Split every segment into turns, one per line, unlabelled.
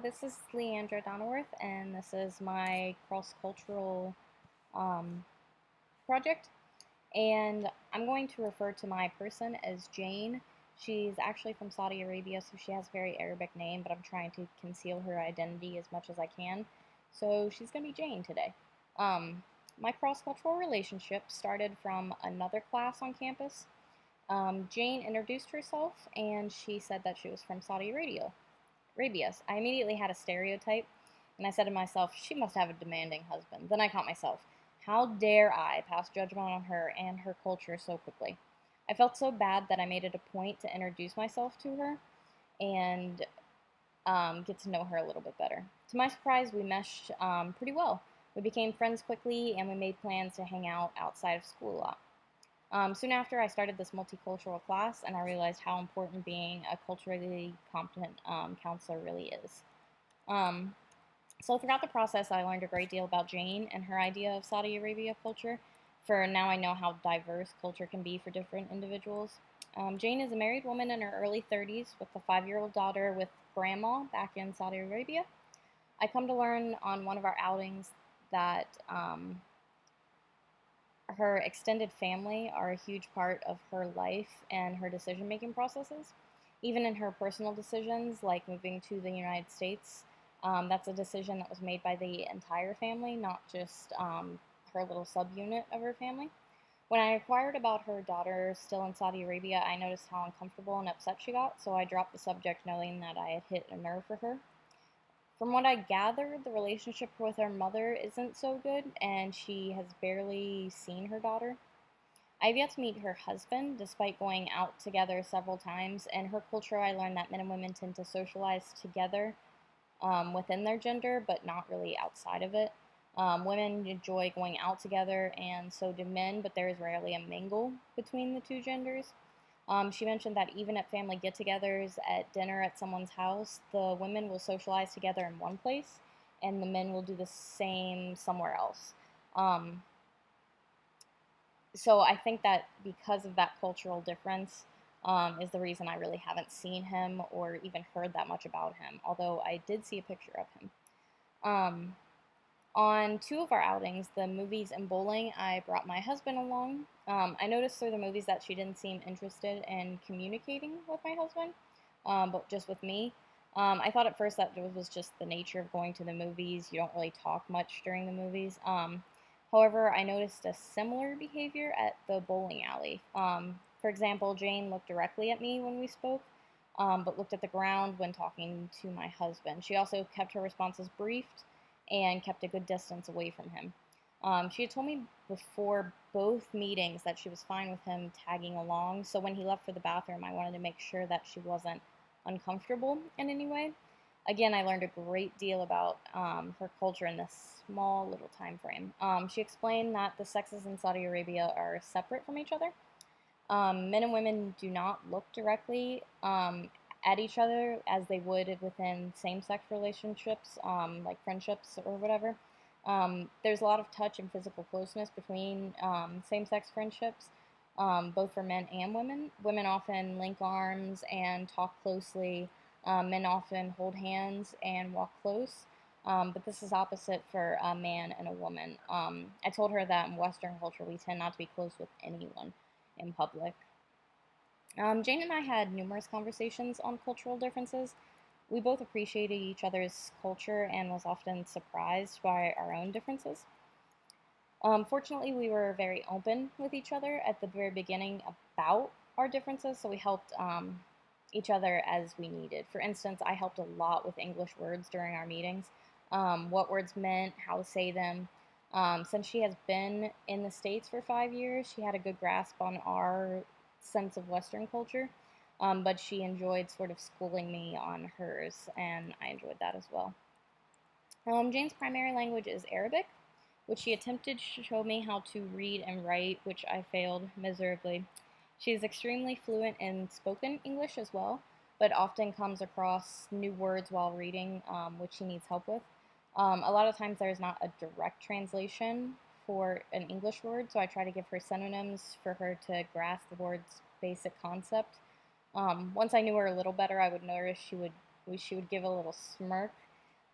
This is Leandra Donworth, and this is my cross-cultural um, project. And I'm going to refer to my person as Jane. She's actually from Saudi Arabia, so she has a very Arabic name, but I'm trying to conceal her identity as much as I can. So she's going to be Jane today. Um, my cross-cultural relationship started from another class on campus. Jane introduced herself, and she said that she was from Saudi Arabia. Rabius. I immediately had a stereotype, and I said to myself, she must have a demanding husband. Then I caught myself. How dare I pass judgment on her and her culture so quickly? I felt so bad that I made it a point to introduce myself to her and get to know her a little bit better. To my surprise, we meshed pretty well. We became friends quickly, and we made plans to hang out outside of school a lot. Soon after, I started this multicultural class, and I realized how important being a culturally competent counselor really is. Um, so, throughout the process, I learned a great deal about Jane and her idea of Saudi Arabia culture. For now, I know how diverse culture can be for different individuals. Jane is a married woman in her early 30s with a 5-year-old daughter with grandma back in Saudi Arabia. I come to learn on one of our outings that her extended family are a huge part of her life and her decision making processes. Even in her personal decisions, like moving to the United States, that's a decision that was made by the entire family, not just her little subunit of her family. When I inquired about her daughter still in Saudi Arabia, I noticed how uncomfortable and upset she got, so I dropped the subject knowing that I had hit a nerve for her. From what I gathered, the relationship with her mother isn't so good, and she has barely seen her daughter. I've yet to meet her husband, despite going out together several times. In her culture, I learned that men and women tend to socialize together within their gender, but not really outside of it. Women enjoy going out together, and so do men, but there is rarely a mingle between the two genders. She mentioned that even at family get togethers, at dinner at someone's house, the women will socialize together in one place, and the men will do the same somewhere else. Um, so I think that because of that cultural difference, is the reason I really haven't seen him or even heard that much about him, although I did see a picture of him. Um, on two of our outings, the movies and bowling, I brought my husband along. I noticed through the movies that she didn't seem interested in communicating with my husband, but just with me. I thought at first that it was just the nature of going to the movies. You don't really talk much during the movies. However, I noticed a similar behavior at the bowling alley. For example, Jane looked directly at me when we spoke, but looked at the ground when talking to my husband. She also kept her responses brief and kept a good distance away from him. She had told me before both meetings that she was fine with him tagging along, so when he left for the bathroom, I wanted to make sure that she wasn't uncomfortable in any way. Again, I learned a great deal about her culture in this small little time frame. She explained that the sexes in Saudi Arabia are separate from each other. Men and women do not look directly at each other as they would within same-sex relationships, like friendships or whatever. There's a lot of touch and physical closeness between same-sex friendships, both for men and women. Women often link arms and talk closely. Men often hold hands and walk close. But this is opposite for a man and a woman. I told her that in Western culture we tend not to be close with anyone in public. Jane and I had numerous conversations on cultural differences. We both appreciated each other's culture and was often surprised by our own differences. Fortunately, we were very open with each other at the very beginning about our differences, so we helped each other as we needed. For instance, I helped a lot with English words during our meetings, what words meant, how to say them. Since she has been in the States for 5 years, she had a good grasp on our sense of Western culture, but she enjoyed sort of schooling me on hers, and I enjoyed that as well. Jane's primary language is Arabic, which she attempted to show me how to read and write, which I failed miserably. She is extremely fluent in spoken English as well, but often comes across new words while reading, which she needs help with. A lot of times there's not a direct translation for an English word, so I try to give her synonyms for her to grasp the word's basic concept. Once I knew her a little better, I would notice she would give a little smirk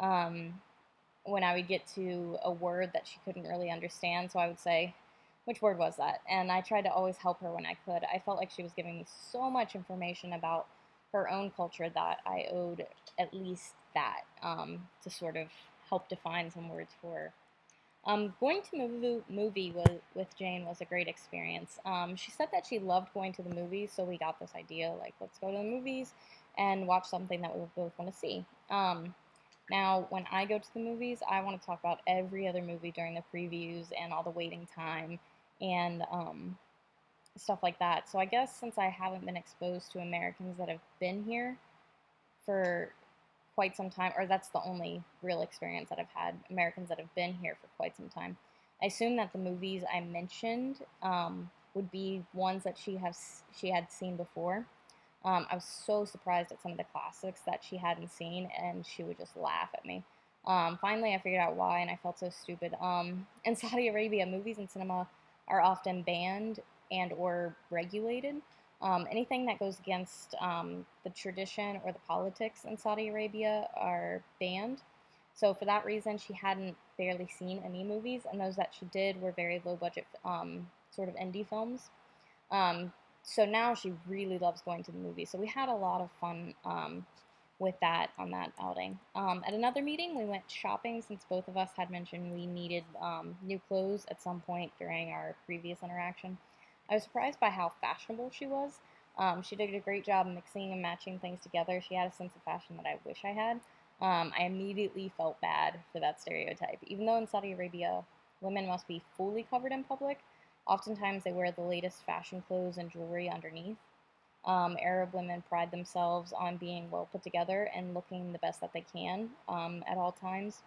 Um, when I would get to a word that she couldn't really understand, so I would say, which word was that? And I tried to always help her when I could. I felt like she was giving me so much information about her own culture that I owed at least that to sort of help define some words for her. Going to movie with Jane was a great experience. She said that she loved going to the movies, so we got this idea like, let's go to the movies and watch something that we both want to see. Now, when I go to the movies, I want to talk about every other movie during the previews and all the waiting time and stuff like that. So I guess since I haven't been exposed to Americans that have been here for quite some time, or that's the only real experience that I've had, Americans that have been here for quite some time, I assume that the movies I mentioned would be ones that she had seen before. I was so surprised at some of the classics that she hadn't seen, and she would just laugh at me. Finally, I figured out why, and I felt so stupid. In Saudi Arabia, movies and cinema are often banned and or regulated. Anything that goes against the tradition or the politics in Saudi Arabia are banned. So for that reason, she hadn't barely seen any movies, and those that she did were very low budget, sort of indie films. Um, so now she really loves going to the movies. So we had a lot of fun with that on that outing. At another meeting, we went shopping since both of us had mentioned we needed new clothes at some point during our previous interaction. I was surprised by how fashionable she was. She did a great job mixing and matching things together. She had a sense of fashion that I wish I had. I immediately felt bad for that stereotype. Even though in Saudi Arabia, women must be fully covered in public, oftentimes they wear the latest fashion clothes and jewelry underneath. Arab women pride themselves on being well put together and looking the best that they can at all times.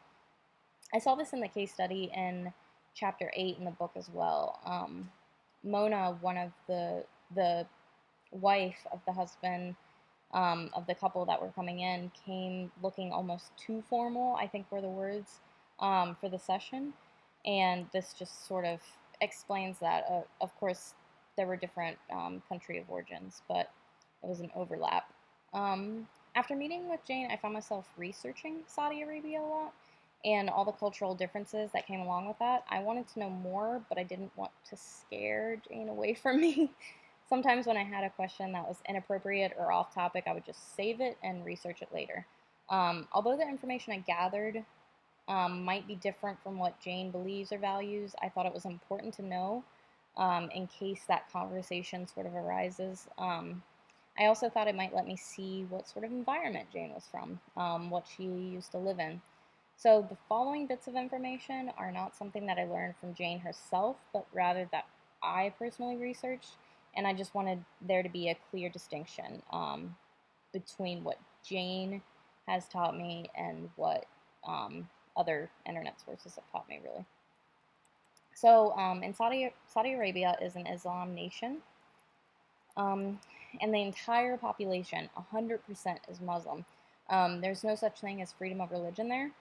I saw this in the case study in chapter 8 in the book as well. Mona, one of the wife of the husband of the couple that were coming in, came looking almost too formal, I think were the words, for the session. And this just sort of explains that. Of course, there were different country of origins, but it was an overlap. After meeting with Jane, I found myself researching Saudi Arabia a lot and all the cultural differences that came along with that. I wanted to know more, but I didn't want to scare Jane away from me. Sometimes when I had a question that was inappropriate or off topic, I would just save it and research it later. Although the information I gathered might be different from what Jane believes or values, I thought it was important to know in case that conversation sort of arises. I also thought it might let me see what sort of environment Jane was from, what she used to live in. So the following bits of information are not something that I learned from Jane herself, but rather that I personally researched, and I just wanted there to be a clear distinction between what Jane has taught me and what other internet sources have taught me, really. So, in Saudi Arabia is an Islam nation, and the entire population, 100%, is Muslim. There's no such thing as freedom of religion there,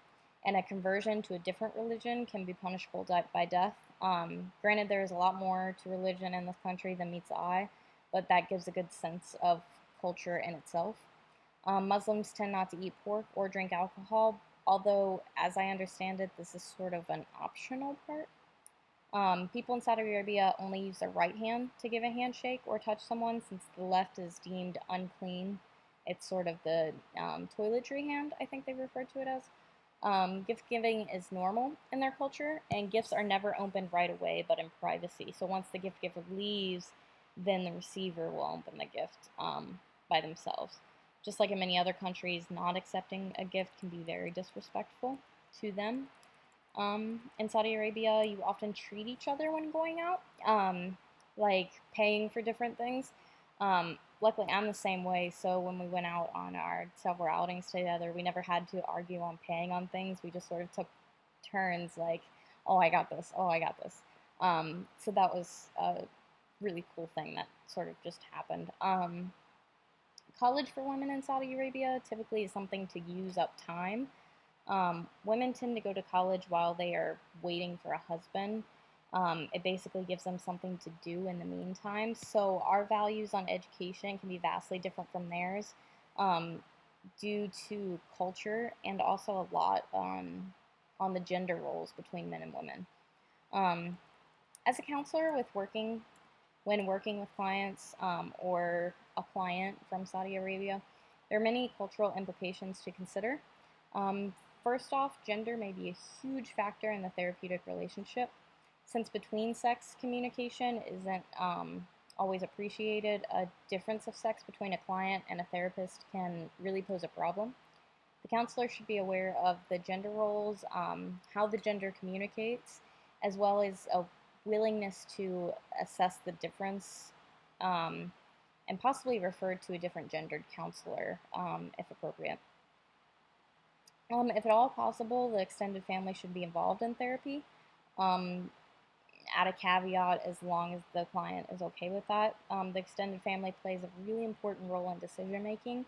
and a conversion to a different religion can be punishable by death. Granted, there is a lot more to religion in this country than meets the eye, but that gives a good sense of culture in itself. Muslims tend not to eat pork or drink alcohol, although, as I understand it, this is sort of an optional part. People in Saudi Arabia only use their right hand to give a handshake or touch someone, since the left is deemed unclean. It's sort of the toiletry hand, I think they refer to it as. Gift giving is normal in their culture, and gifts are never opened right away, but in privacy. So once the gift giver leaves, then the receiver will open the gift by themselves. Just like in many other countries, not accepting a gift can be very disrespectful to them. In Saudi Arabia, you often treat each other when going out, like paying for different things. Luckily, I'm the same way, so when we went out on our several outings together, we never had to argue on paying on things. We just sort of took turns, like, oh, I got this, oh, I got this. So that was a really cool thing that sort of just happened. College for women in Saudi Arabia typically is something to use up time. Women tend to go to college while they are waiting for a husband. It basically gives them something to do in the meantime. So our values on education can be vastly different from theirs. due to culture and also a lot on the gender roles between men and women. Um, as a counselor when working with clients or a client from Saudi Arabia, there are many cultural implications to consider. Um, First off, gender may be a huge factor in the therapeutic relationship. Since between sex communication isn't always appreciated, a difference of sex between a client and a therapist can really pose a problem. The counselor should be aware of the gender roles, how the gender communicates, as well as a willingness to assess the difference um, and possibly refer to a different gendered counselor if appropriate. If at all possible, the extended family should be involved in therapy. Um, Add a caveat as long as the client is okay with that. The extended family plays a really important role in decision making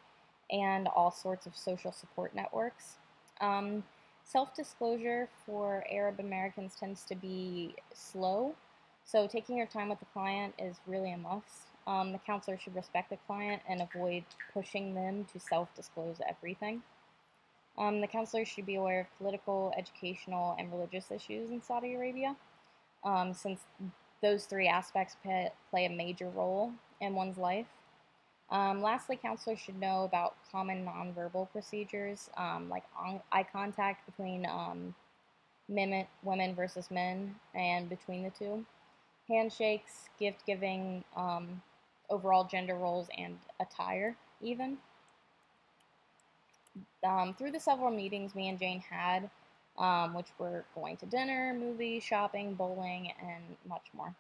and all sorts of social support networks. Um, Self disclosure for Arab Americans tends to be slow, so taking your time with the client is really a must. The counselor should respect the client and avoid pushing them to self disclose everything. The counselor should be aware of political, educational, and religious issues in Saudi Arabia, since those three aspects play a major role in one's life. Lastly, counselors should know about common nonverbal procedures, like eye contact between women versus men and between the two, handshakes, gift giving, overall gender roles, and attire, even. Through the several meetings me and Jane had, which were going to dinner, movies, shopping, bowling, and much more.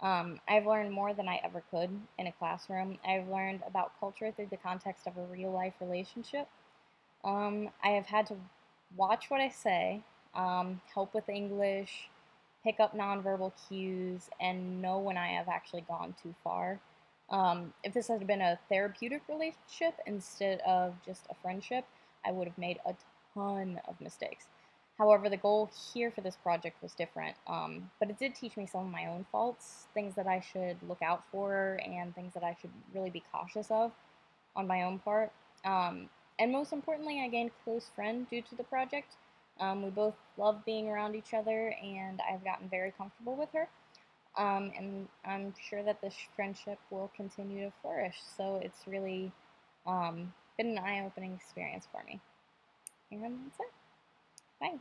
I've learned more than I ever could in a classroom. I've learned about culture through the context of a real life relationship. I have had to watch what I say, help with English, pick up nonverbal cues, and know when I have actually gone too far. If this had been a therapeutic relationship instead of just a friendship, I would have made a ton of mistakes. However, the goal here for this project was different, but it did teach me some of my own faults, things that I should look out for, and things that I should really be cautious of on my own part. And most importantly, I gained a close friend due to the project. We both love being around each other, and I've gotten very comfortable with her. And I'm sure that this friendship will continue to flourish. So it's really been an eye opening experience for me. And that's it. Bye.